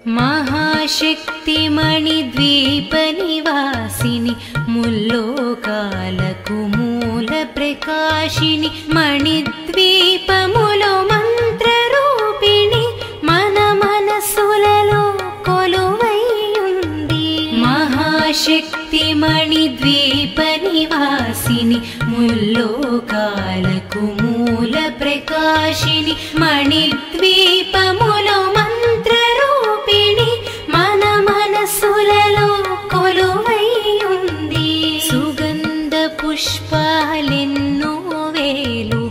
महाशक्तिमणिद्वीपनिवासिनि मुल्लोकालकु मूलप्रकाशिनि मणिद्वीपमुलो मन्त्ररूपिणि मन मनसुలలో కొలువైయుంది महाशक्तिमणिद्वीपनिवासिनि मुल्लोकालकु मूलप्रकाशिनि मणिद्वीपमुलो మంత్రరూపిణి మన మనసులలో కొలువైయుంది సుగంధ పుష్పాలెన్నో వేలు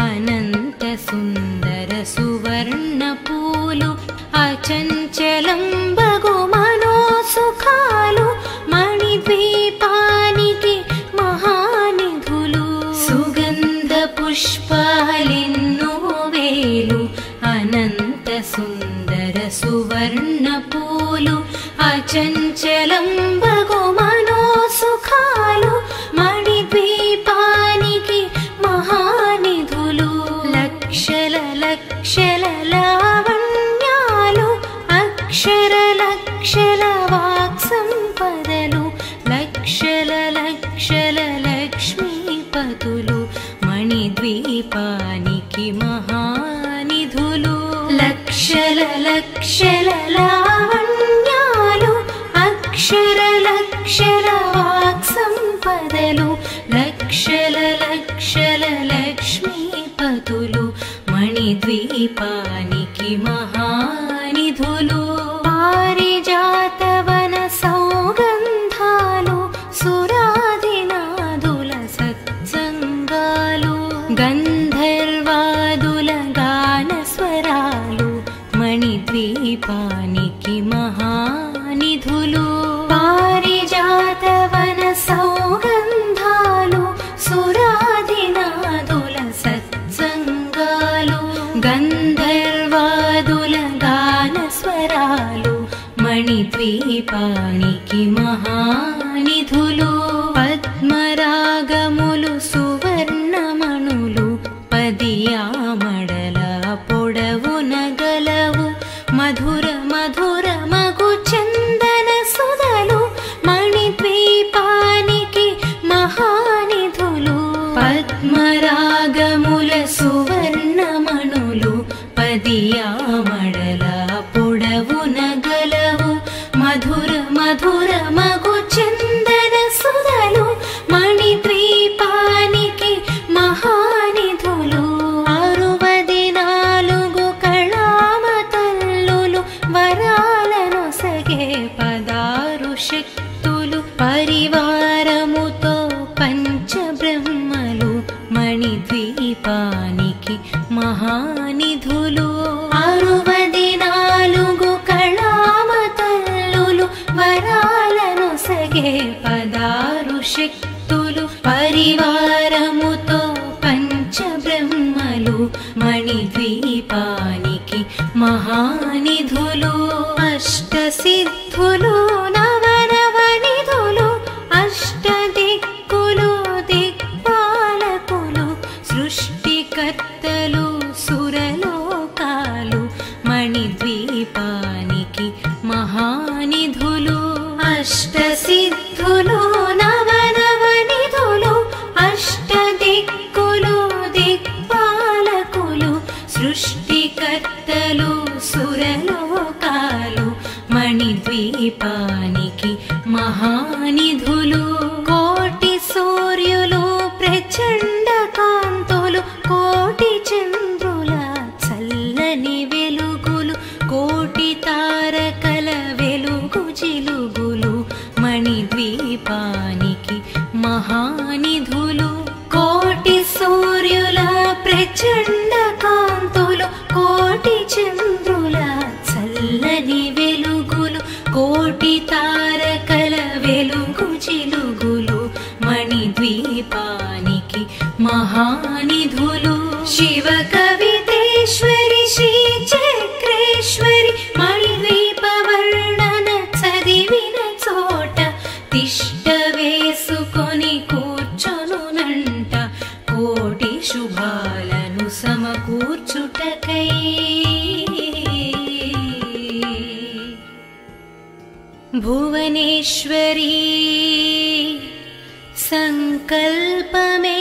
అనంత సుందర సువర్ణ పూలు అచంచలం బగు మనోసుఖాలు మణిద్వీపానికి మహానిధులు సుగంధ పుష్పాలెన్నో వేలు అనంత సుందర సువర్ణ పూలు అచంచలం బగు మనోసుఖాలు మణిద్వీపానికి మహానిధులు లక్షల లక్షల లావణ్యాలు అక్షర లక్షల వాక్సంపదలు లక్షల లక్షల లక్ష్మీపతులు మణిద్వీపానికి మహానిధులు లక్షల లక్షల లావణ్యాలు అక్షర లక్షల వాక్సంపదలు లక్షల లక్షల లక్ష్మీపతులు మణిద్వీపానికి మహానిధులు పారిజాతవన సౌగంధాలు సురాదినాదుల సత్సంగాలు గంధర్వాదుల గానస్వరాలు మణిద్వీపానికి మహానిధులు పారిజాతవన సౌగంధాలు సురాదినాదుల సత్సంగాలు గంధర్వాదుల గానస్వరాలు మణిద్వీపానికి మహానిధులు పద్మరాగములు సువర్ణమణులు పదియామడల పొడవున గలవు మధుర మధుర మగు చందన సుధలు మణిద్వీపానికి మహానిధులు పద్మరాగముల సువర్ణమణులు పదియామడల పొడవున గలవు మధుర మధుర మగు చందన సుధలు మణిద్వీపానికి మహానిధులు 64 కళామతల్లులు వరాలనొసగే 16 శక్తులు పరివారముతో పంచబ్రహ్మలు మణిద్వీపానికి మహానిధులు 64 కళామతల్లులు వరాలనొసగే 16 శక్తులు పరివారముతో పంచబ్రహ్మలు మణిద్వీపానికి మహానిధులు అష్టసిద్ధులు నవనవనిధులు అష్టదిక్కులు దిక్పాలకులు సృష్టికర్తలు సురలోకాలు మణిద్వీపానికి మహానిధులు అష్టసిద్ధులు నవనవనిధులు అష్టదిక్కులు దిక్పాలకులు సృష్టికర్తలు సురలోకాలు మణిద్వీపానికి మహానిధులు కోటి సూర్యులు ప్రచండ కాంతులు కోటి చంద్రుల చల్లని వెలుగులు కోటి తారకల వెలుగు జిలుగులు మణిద్వీపానికి మహానిధులు కోటి సూర్యుల ప్రచండ కాంతులు కోటి చంద్రుల చల్లని వెలుగులు కోటి తారకల వెలుగు జిలుగులు మణిద్వీపానికి మహానిధులు శివ కవితేశ్వరి శ్రీ చక్రేశ్వరి మణిద్వీప వర్ణన చదివిన చోట తిష్ట వేసుకొని కూర్చొనునంట కోటి శుభాలను సమకూర్చుటకై భువనేశ్వరీ సంకల్పమే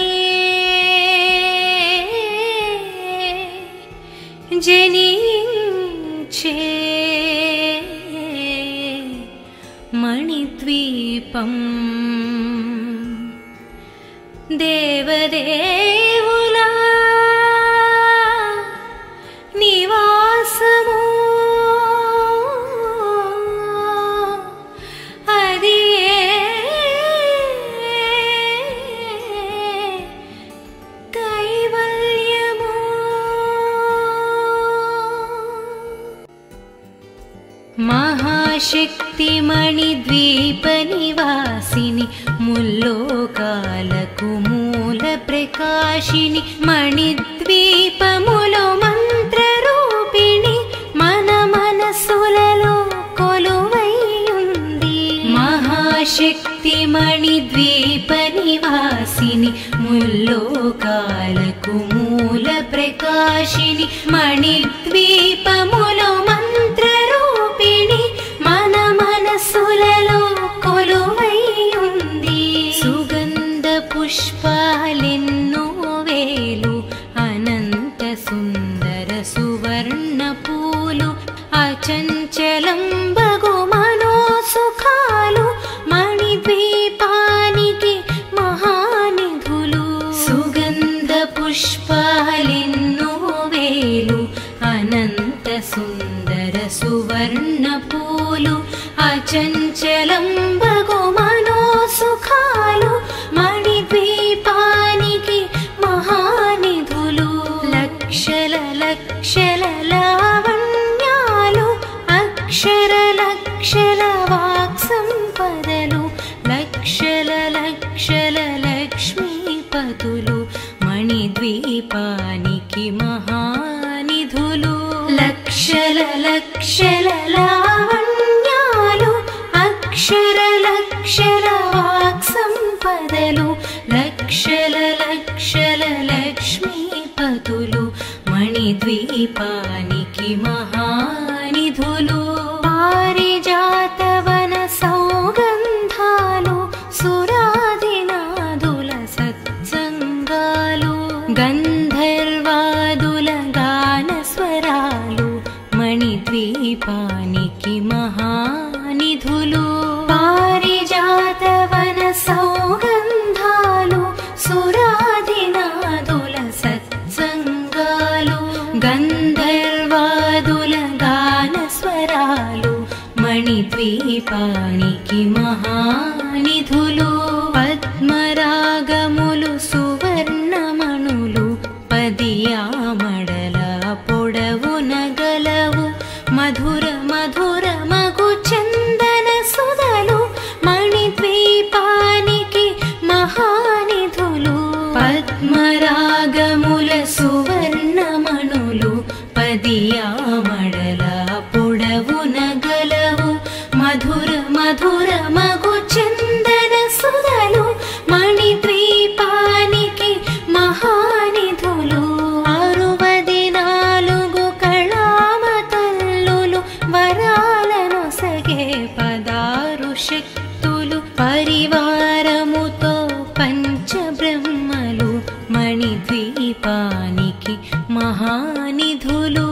జనించే మణిద్వీపం దేవదేవులా నివాసము అది కైవల్యము. మహాశక్తి మణిద్వీప నివాసిని ముల్లోకాలకు మూల ప్రకాశిని మణిద్వీపములో మంత్ర రూపిణి మన మనసులలో కొలువై ఉంది. మహాశక్తి మణిద్వీప నివాసిని ముల్లోకాలకు మూల ప్రకాశిని మణిద్వీపములో మంత్ర రూపిణి మన మనసులలో కొలువై ఉంది. సుగంధ పుష్పాలెన్నో వేలు అనంత సుందర సువర్ణ పూలు అచంచలం బగు మనోసుఖాలు మణిద్వీపానికి మహానిధులు. సుగంధ పుష్పాలెన్నో వేలు అనంత సుందర సువర్ణ పూలు అచంచలం బగు మనోసుఖాలు మణిద్వీపానికి మహానిధులు. లక్షల లక్షల లావణ్యాలు అక్షర లక్షల వాక్సంపదలు లక్షల లక్షల లక్ష్మీపతులు మణిద్వీపానికి మహానిధులు. లక్షల లక్షల లావణ్యాలు అక్షర లక్షల వాక్సంపదలు లక్షల లక్షల లక్ష్మీపతులు మణిద్వీపానికి మహానిధులు. పారిజాతవన సౌగంధాలు సురాదినాదుల సత్సంగాలు గంధర్వాదుల గాన స్వరాలు మణిద్వీపానికి మహానిధులు. పారిజాతవన సౌగంధాలు సురాదినాదుల సత్సంగాలు గంధర్వాదుల గాన స్వరాలు మణిద్వీపానికి మహానిధులు. పద్మరాగములు సువర్ణమణులు పదియామడల పొడవున గలవు మధుర మధుర మగు చందన సుధలు మణిద్వీపానికి మహానిధులు. పద్మరాగముల సువర్ణమణులు పదియామడల పొడవున గలవు మధుర మధుర మగు చందన సుధలు మణిద్వీపానికి మహానిధులు. 64 కళామతల్లులు వరాలను సగే 16 శక్తులు పరివారముతో పంచబ్రహ్మలు మణిద్వీపానికి మహానిధులు.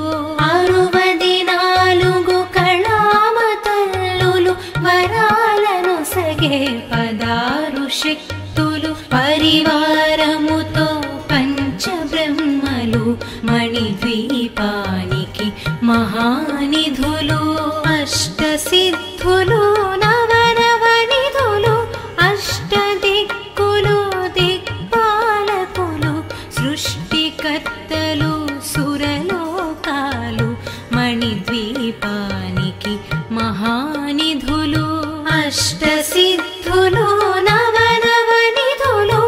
64 కళామతల్లులు వరాలను సగే 16 శక్తులు పరివారముతో పంచబ్రహ్మలు మణిద్వీపానికి మహానిధులు. అష్టసిద్ధులు నవనవనిధులు అష్టదిక్కులు దిక్పాలకులు సృష్టికర్తలు సురలోకాలు మణిద్వీపానికి మహానిధులు. అష్టసిద్ధులు నవనవనిధులు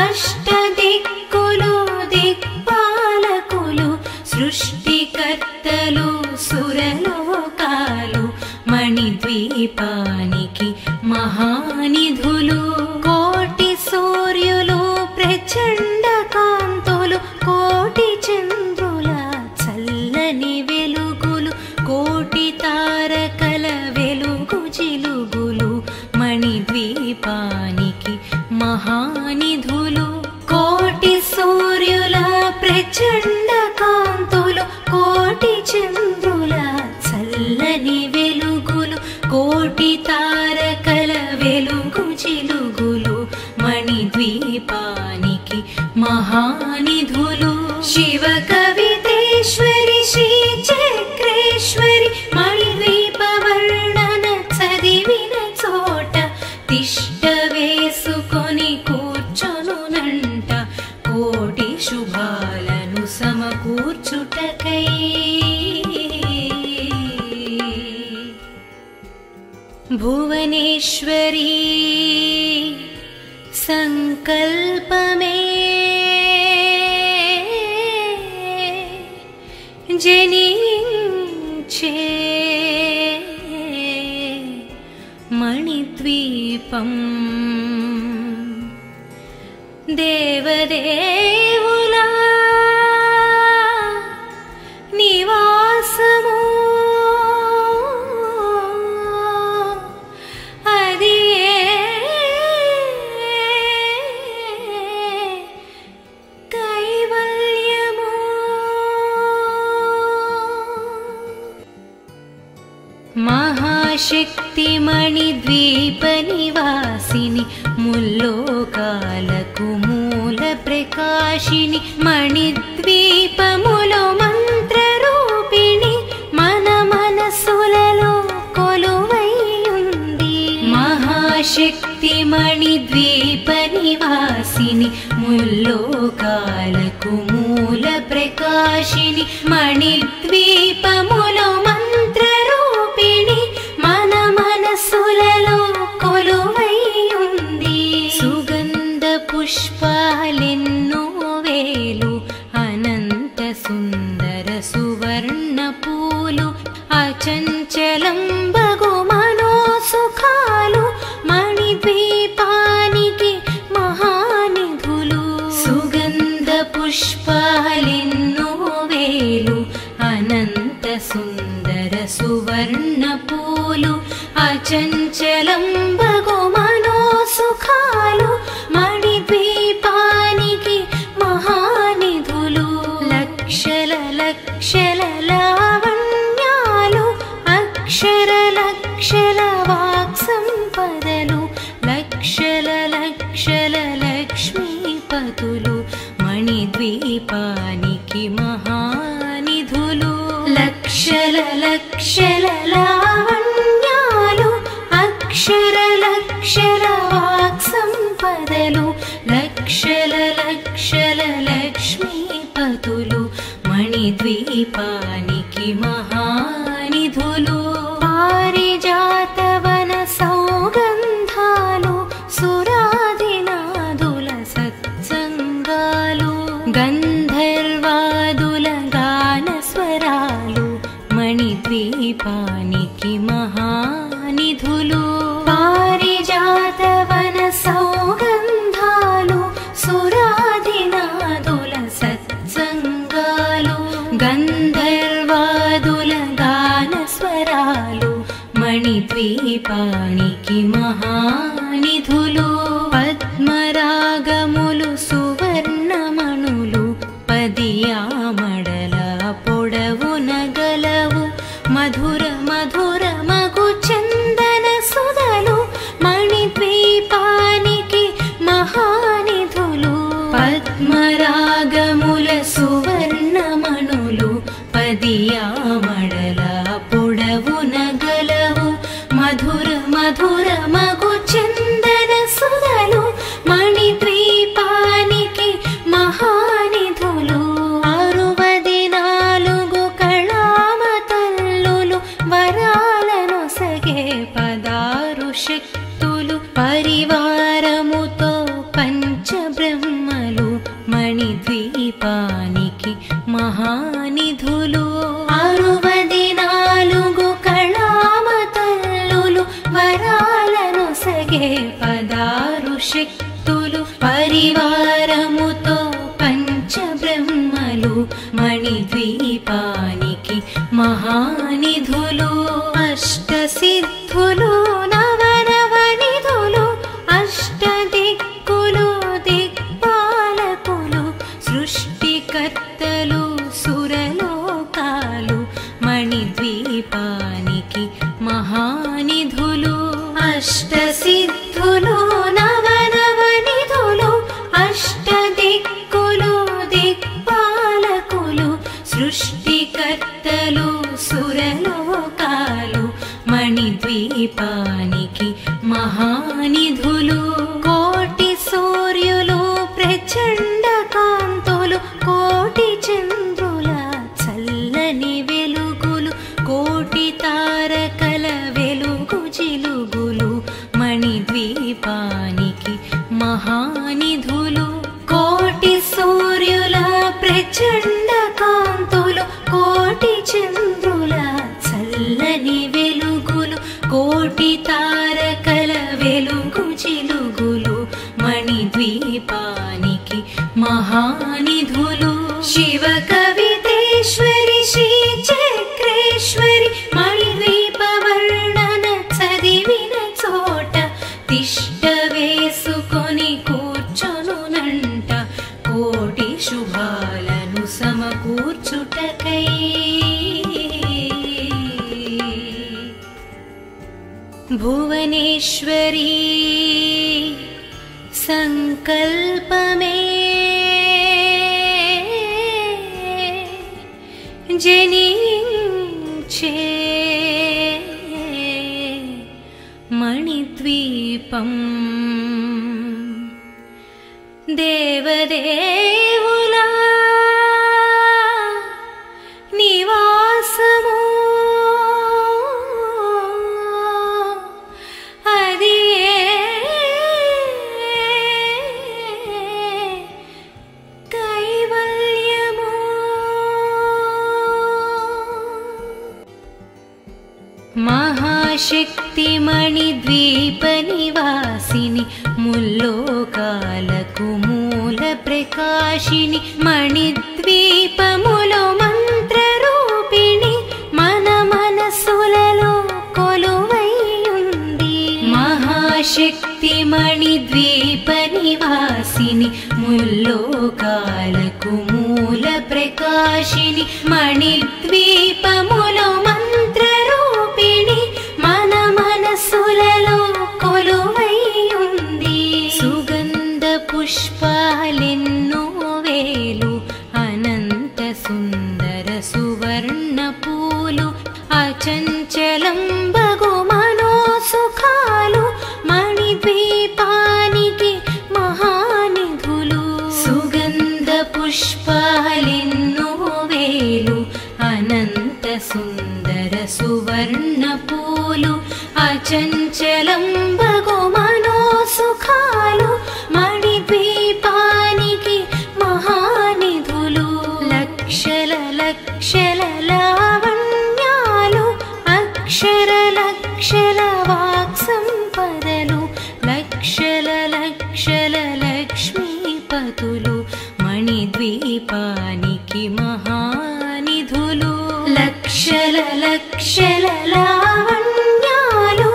అష్టదిక్కులు దిక్పాలకులు సృష్టికర్తలు సురలోకాలు మణిద్వీపానికి మహానిధులు. కోటి సూర్యులు ప్రచండ కాంతులు కోటి చంద్రుల చల్లని వెలుగులు కోటి తారకల వెలుగు జిలుగు ప్రచండ కాంతులు కోటి చంద్రుల చల్లని వెలుగులు కోటి తారకల వెలుగు చిలుగులు మణిద్వీపానికి మహానిధులు శివ కవితేశ్వరి శ్రీ చక్రేశ్వరి మణిద్వీప వర్ణన చదివిన చోట తిష్ట వేసుకొని కూర్చొనునంట కోటి శుభాలను సమకూర్చుటకై భువనేశ్వరీ సంకల్పమే జనించే మణిద్వీపం దేవదేవులా నివాసము అది కైవల్యము మహాశక్తి మణిద్వీప నివాసిని ముల్లోకాలకు మూల ప్రకాశిని మణిద్వీపములో మంత్ర రూపిణి మన మనసులలో కొలువై ఉంది మహాశక్తి మణిద్వీప నివాసిని ముల్లోకాలకు మూల ప్రకాశిని మణిద్వీపములో మంత్ర రూపిణి మన మనసులలో కొలువై ఉంది సుగంధ పుష్పాలెన్నో వేలు అనంత సుందర సువర్ణ పూలు అచంచలం బగు మనోసుఖాలు మణిద్వీపానికి మహానిధులు సుగంధ పుష్పాలెన్నో వేలు అనంత సుందర సువర్ణ పూలు అచంచలం బగు మనోసుఖాలు మణిద్వీపానికి మహానిధులు లక్షల లక్షల లావణ్యాలు అక్షర లక్షల వాక్ సంపదలు లక్షల లక్షల లక్ష్మీపతులు మణిద్వీపానికి మహానిధులు లక్షల లక్షల లావణ్యాలు అక్షర లక్షల వాక్ సంపదలు లక్షల లక్షల లక్ష్మీపతులు మణిద్వీపానికి మహానిధులు పారిజాతవన సౌగంధాలు సురాదినాదుల సత్సంగాలు గంధర్వాదుల గాన స్వరాలు మణిద్వీపానికి మహానిధులు పారిజాతవన సౌగంధాలు సురాదినాదుల సత్సంగాలు గంధర్వాదుల గాన స్వరాలు మణిద్వీపానికి మహానిధులు పద్మరాగములు సువర్ణమణులు పదియామడల పొడవున గలవు మధుర మధుర మగు చందన సుధలు మణిద్వీపానికి మహానిధులు పద్మరాగముల సువర్ణమణులు పదియామడల పొడవున గలవు మధుర మధుర మగు చందన సుధలు మణిద్వీపానికి మహానిధులు 64 కళామతల్లులు వరాలను సగే 16 శక్తులు పరివారముతో పంచబ్రహ్మలు మణిద్వీపానికి మహానిధులు 64 కళామతల్లులు వరాలను సగే 16 శక్తులు పరివారముతో పంచబ్రహ్మలు మణిద్వీపానికి మహానిధులు అష్టసిద్ధులు నవనవనిధులు అష్టదిక్కులు దిక్పాలకులు సృష్టికర్త మణిద్వీపానికి మహానిధులు అష్టసిద్ధులు నవనవనిధులు అష్టదిక్కులు దిక్పాలకులు సృష్టికర్తలు సురలోకాలు మణిద్వీపానికి మహానిధులు కోటి సూర్యులు ప్రచండ కాంతులు కోటి చంద్రుల చల్లని వెలుగులు కోటి తారకల వెలుగు జిలుగులు మణిద్వీపానికి మహానిధులు కోటి సూర్యుల ప్రచండ కాంతులు కోటి చంద్రుల చల్లని వెలుగులు కోటి తారకల వెలుగు జిలుగులు మణిద్వీపానికి మహానిధులు శివ కవితేశ్వరి శ్రీ చక్రేశ్వరి మణిద్వీప వర్ణన చదివిన చోట తిష్ట వేసుకొని కూర్చొనునంట కోటి శుభాలను సమకూర్చుటకై భువనేశ్వరీ సంకల్పమే జనించే మణిద్వీపం దేవదేవుల నివాసము మహాశక్తి మణిద్వీప నివాసిని ముల్లోకాలకు మూల ప్రకాశిని మణిద్వీపములో మంత్ర రూపిణి మన మనసులలో కొలువై ఉంది మహాశక్తి మణిద్వీప నివాసిని ముల్లోకాలకు మూల ప్రకాశిని మణిద్వీపములో మంత్ర రూపిణి మన మనసులలో కొలువై ఉంది సుగంధ పుష్పాలెన్నో వేలు అనంత సుందర సువర్ణ పూలు అచంచలం బగు మనోసుఖాలు మణిద్వీపానికి మహానిధులు సుగంధ పుష్పాలెన్నో వేలు అనంత సుందర సువర్ణ పూలు అచంచలం బగు మనోసుఖాలు మణిద్వీపానికి మహానిధులు లక్షల లక్షల లావణ్యాలు అక్షర లక్షల వాక్ సంపదలు లక్షల లక్షల లక్ష్మీపతులు మణిద్వీపానికి మహానిధులు లక్షల లక్షల లావణ్యాలు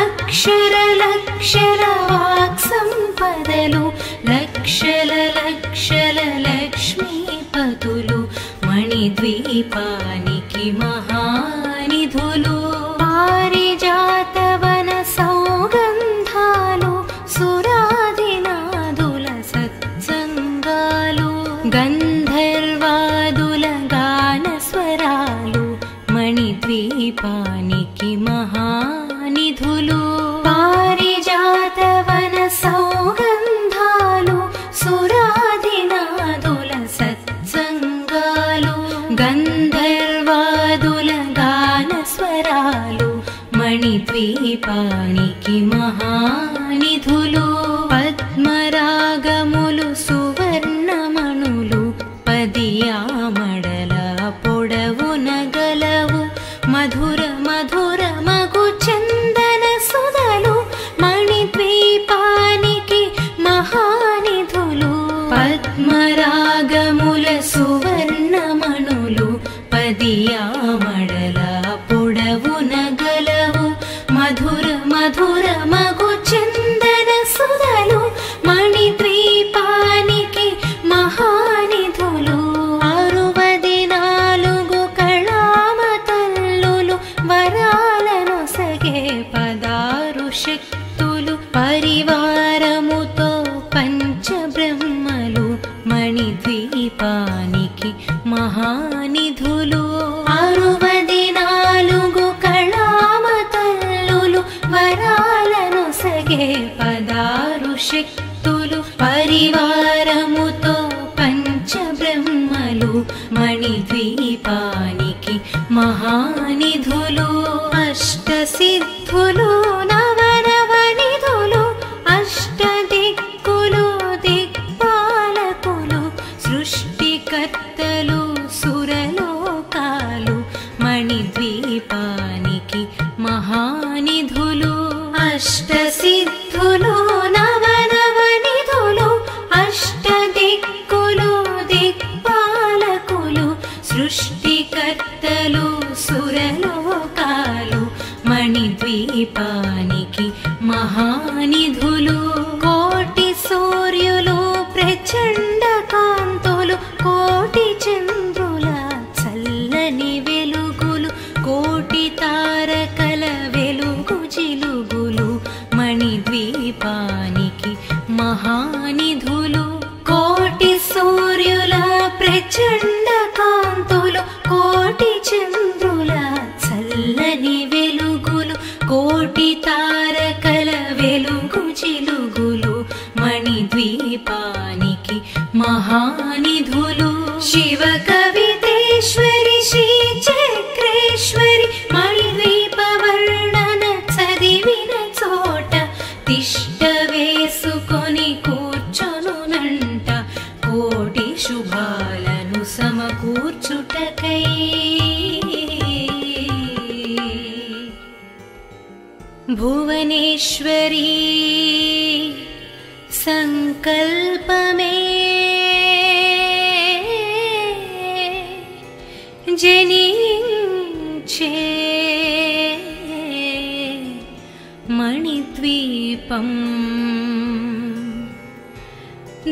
అక్షర లక్షల వాక్ సంపదలు లక్షల లక్షల లక్ష్మీపతులు మణిద్వీపానికి మహానిధులు పారిజాతవన సౌగంధాలు సురాదినాదుల సత్సంగాలు గంధర్వాదుల గాన స్వరాలు మణిద్వీపానికి మహానిధులు పారిజాతవన సౌగంధాలు సురాదినాదుల సత్సంగాలు గంధర్వాదుల గాన స్వరాలు మణిద్వీపానికి మహానిధులు పద్మరాగములు సువర్ణమణులు పదియామడల పొడవున గలవు మధుర మధుర మగు చందన సుధలు మణిద్వీపానికి మహానిధులు పద్మరాగముల సువర్ణమణులు పదియామడల పొడవున గలవు మధుర మధుర మగు చందన సుధలు మణిద్వీపానికి మహానిధులు 64 కళామ తల్లులు మణిద్వీపానికి మహానిధులు అష్టసిద్ధులు నవనవనిధులు అష్టదిక్కులు దిక్పాలకులు సృష్టికర్తలు సురలోకాలు మణిద్వీపానికి మహానిధులు అష్టసిద్ధులు నవనవనిధులు అష్టదిక్కులు దిక్పాలకులు సృష్టికర్తలు సురలోకాలు మణిద్వీపానికి మహానిధులు కోటి సూర్యులు ప్రచండ కాంతులు కోటి చంద్రుల చల్లని వెలుగులు కోటి తారకల వెలుగు జిలుగులు మణిద్వీపానికి మహానిధులు కోటి సూర్యుల ప్రచండ కాంతులు కోటి చంద్రుల చల్లని వెలుగులు కోటి తారకల వెలుగు జిలుగులు మణిద్వీపానికి మహానిధులు శివ కవితేశ్వరి శ్రీ చక్రేశ్వరి మణిద్వీప వర్ణన చదివిన చోట తిష్ట వేసుకొని కూర్చొనునంట కోటి శుభాలను సమకూర్చుటకై భువనేశ్వరీ సంకల్పమే జనించే మణిద్వీపం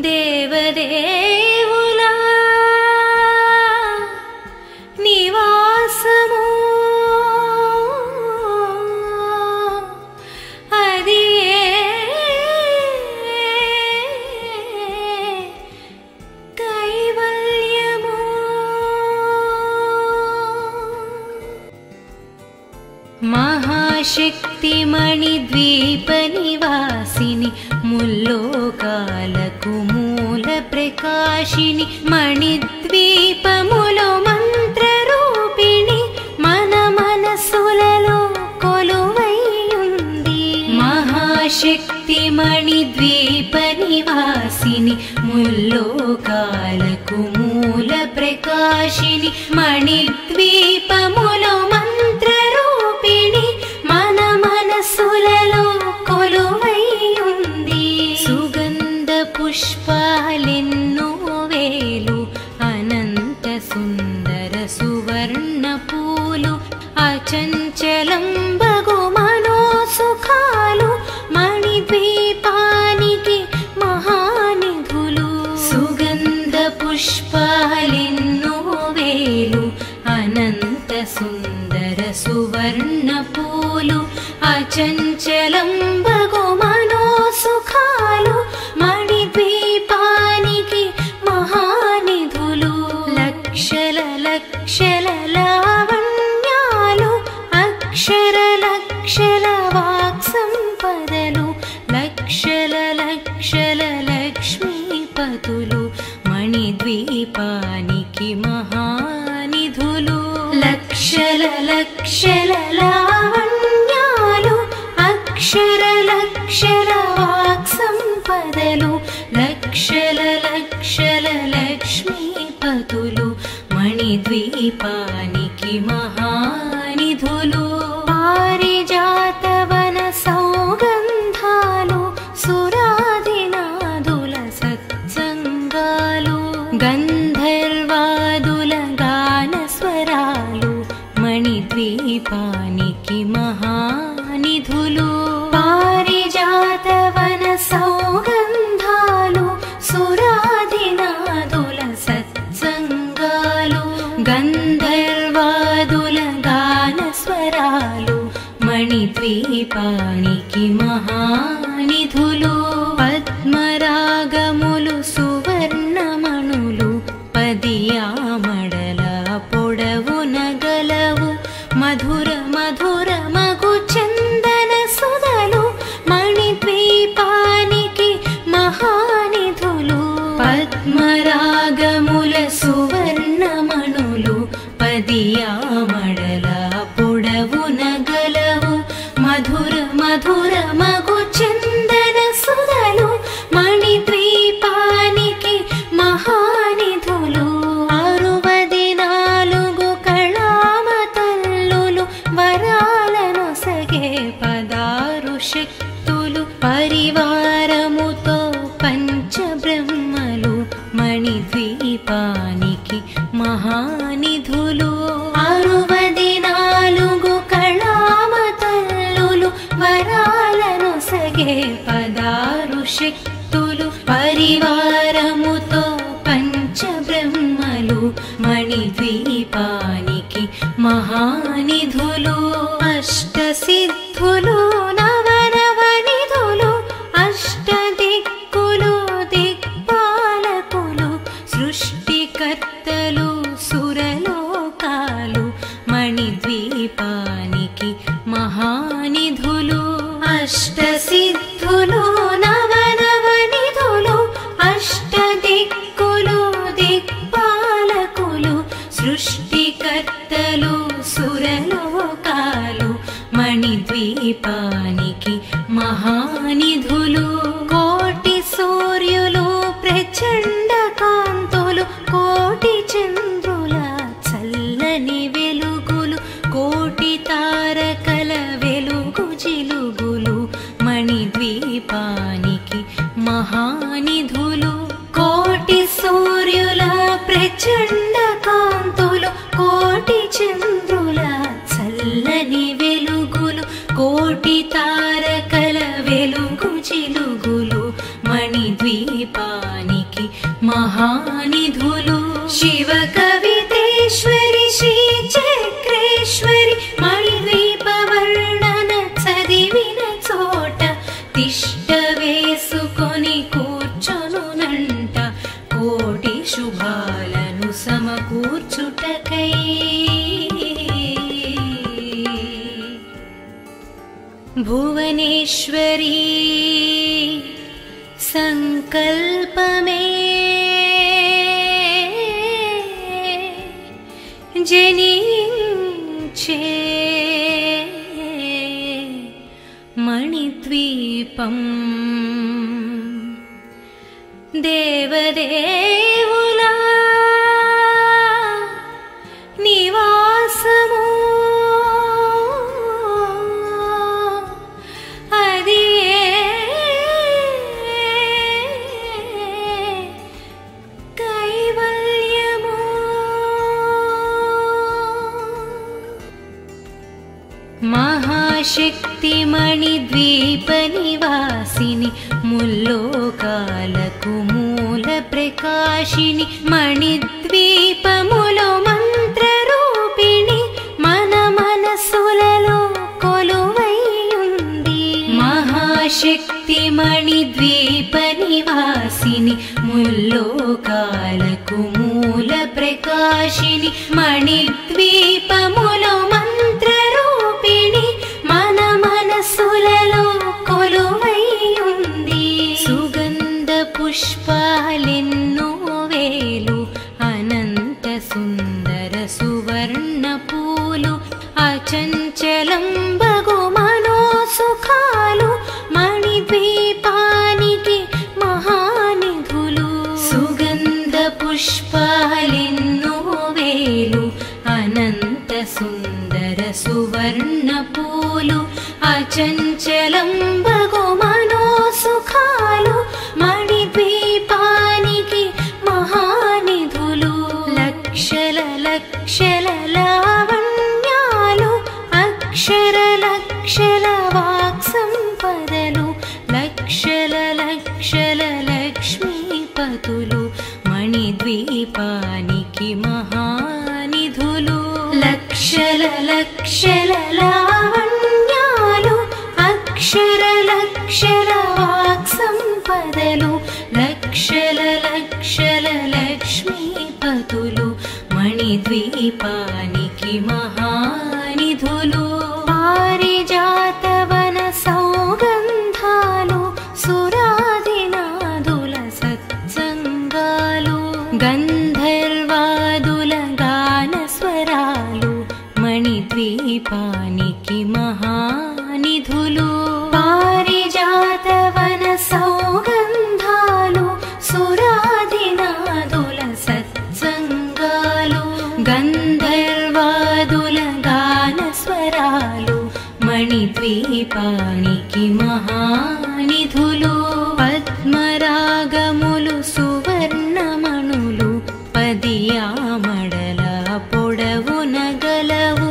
దేవదేవుల నివాసము అది కైవల్యము మహాశక్తి మణిద్వీప నివాసిని ముల్లోకాలకు మూల ప్రకాశిని మణిద్వీపములో మంత్ర రూపిణి మన మనసులలో కొలువై ఉంది మహాశక్తి మణిద్వీప నివాసిని ముల్లోకాలకు మూల ప్రకాశిని మణిద్వీపములో మంత్ర రూపిణి మన మనసులలో కొలువై ఉంది సుగంధ పుష్పాలెన్నో వేలు అనంత సుందర సువర్ణ పూలు అచంచలం బగు మనోసుఖాలు మణిద్వీపానికి మహానిధులు సుగంధ పుష్పాలెన్నో వేలు అనంత సుందర సువర్ణ పూలు అచంచలం బగు మనోసుఖాలు మణిద్వీపానికి మహానిధులు లక్షల లక్షల లావణ్యాలు అక్షర లక్షల వాక్ సంపదలు లక్షల లక్షల లక్ష్మీపతులు మణిద్వీపానికి మహానిధులు లక్షల లక్షల లావణ్యాలు అక్షర లక్షల వాక్ సంపదలు లక్షల లక్షల లక్ష్మీపతులు మణిద్వీపానికి మహానిధులు పారిజాతవన సౌగంధాలు సురాదినాదుల సత్సంగాలు గంధర్వాదుల గాన స్వరాలు మణిద్వీపానికి మహానిధులు పారిజాతవన సౌగంధాలు సురాదినాదుల సత్సంగాలు గంధర్వాదుల గాన స్వరాలు మణిద్వీపానికి మహానిధులు పద్మరాగములు సువర్ణమణులు పదియామడల పొడవున గలవు మధుర మధుర మగు చందన సుధలు మణిద్వీపానికి మహానిధులు పద్మరాగముల సువర్ణమణులు మధుర మగు చందన సుధలు మణిద్వీపానికి మహానిధులు 64 కళామ తల్లులు వరాలను సగే 16 శక్తులు పరివారముతో పంచబ్రహ్మలు మణిద్వీపానికి మహానిధులు 64 కళామ తల్లులు వరాలను సగే 16 శక్తులు పరివారముతో పంచబ్రహ్మలు మణిద్వీపానికి మహానిధులు అష్టసిద్ధులు నవనవనిధులు అష్టదిక్కులు దిక్పాలకులు సృష్టికర్తలు సురలోకాలు మణిద్వీపానికి మహానిధులు అష్టసిద్ధులు నవనవనిధులు అష్టదిక్కులు దిక్పాలకులు సృష్టికర్తలు సురలోకాలు మణిద్వీపానికి మహానిధులు కోటి సూర్యులు ప్రచండ కాంతులు కోటి చంద్రుల చల్లని వెలుగులు కోటి తారకల వెలుగు జిలుగులు మణిద్వీపానికి మహానిధులు కోటి సూర్యుల ప్రచండ కాంతులు కోటి చంద్రుల చల్లని వెలుగులు కోటి తారకల వెలుగు జిలుగులు మణిద్వీపానికి మహానిధులు శివ కవితేశ్వరి శ్రీ చక్రేశ్వరి మణిద్వీప వర్ణన చదివిన చోట తిష్ట వేసుకొని కూర్చొనునంట కోటి శుభాలను సమకూర్చుటకై భువనేశ్వరీ సంకల్పమే జనించే మణిద్వీపం దేవదేవుల నివాసము అది కైవల్యము మహాశక్తి మణిద్వీప నివాసిని ముల్లోకాలకు మూల ప్రకాశిని మణిద్వీపములో మంత్ర రూపిణి మన మనసులలో కొలువై ఉంది మహాశక్తి మణిద్వీప నివాసిని ముల్లోకాలకు మూల ప్రకాశిని మణిద్వీపములో మంత్ర రూపిణి మన మనసులలో కొలువై ఉంది సుగంధ పుష్పాలెన్నో వేలు అనంత సుందర సువర్ణ పూలు అచంచలం బగు మనోసుఖాలు మణిద్వీపానికి మహానిధులు సుగంధ పుష్పాలెన్నో వేలు అనంత సుందర సువర్ణ పూలు అచంచలం బగు మనోసుఖాలు మణిద్వీపానికి మహానిధులు లక్షల లక్షల లావణ్యాలు అక్షర లక్షల వాక్ సంపదలు లక్షల లక్షల లక్ష్మీపతులు మణిద్వీపానికి మహానిధులు లక్షల లక్షల లావణ్యాలు అక్షర లక్షల వాక్ సంపదలు లక్షల లక్షల లక్ష్మీపతులు మణిద్వీపానికి మహానిధులు పారిజాతవన సౌగంధాలు సురాదినాదుల సత్సంగాలు గంధర్వాదుల గాన స్వరాలు మణిద్వీపానికి మణిద్వీపానికి మహానిధులు పద్మరాగములు సువర్ణమణులు 10 ఆమడల పొడవున గలవు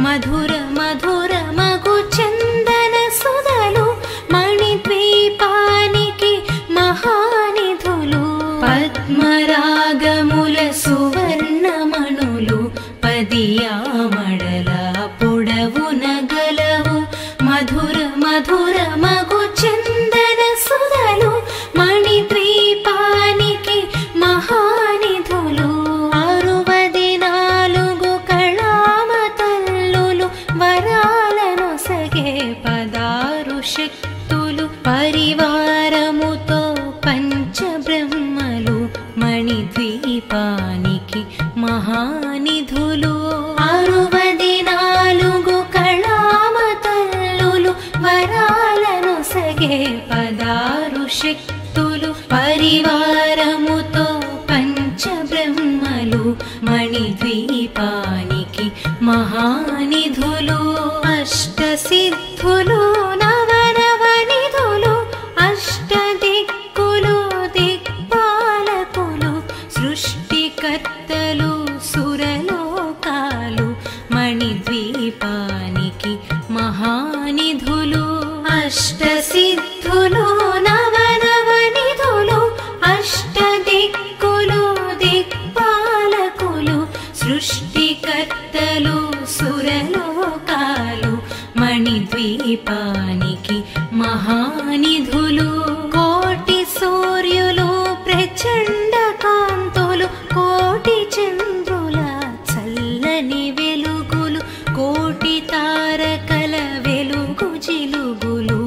మధుర మధుర మగు చందన సుధలు మణిద్వీపానికి మహానిధులు పద్మరాగముల సువర్ణమణులు 10 ఆమడల పొడవున గలవు మధుర మధుర మగు చందన సుధలు మణిద్వీపానికి మహానిధులు 64 కళామతల్లులు వరాలను సగే 16 శక్తులు పరివారముతో పంచబ్రహ్మలు మణిద్వీపానికి మహానిధులు 64 కళామతల్లులు వరాలను సగే 16 శక్తులు పరివారముతో పంచబ్రహ్మలు మణిద్వీపానికి మహానిధులు అష్టసిద్ధులు నవనవనిధులు అష్టదిక్కులు దిక్పాలకులు సృష్టికర్తలు సురలోకాలు మణిద్వీపానికి మహానిధులు అష్టసిద్ధులు నవనవనిధులు అష్టదిక్కులు దిక్పాలకులు సృష్టికర్తలు సురలోకాలు మణిద్వీపానికి మహానిధులు కోటి సూర్యులు ప్రచండ కాంతులు కోటి చంద్రుల చల్లని వెలుగులు కోటి తారకల వెలుగు జిలుగులు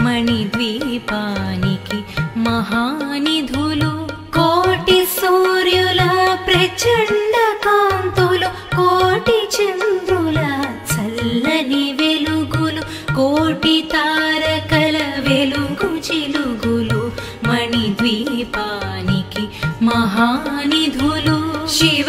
మణిద్వీపానికి మహానిధులు కోటి సూర్యుల ప్రచండ కాంతులు కోటి చంద్రుల చల్లని వెలుగులు కోటి తారకల వెలుగు జిలుగులు మణిద్వీపానికి మహానిధులు శివ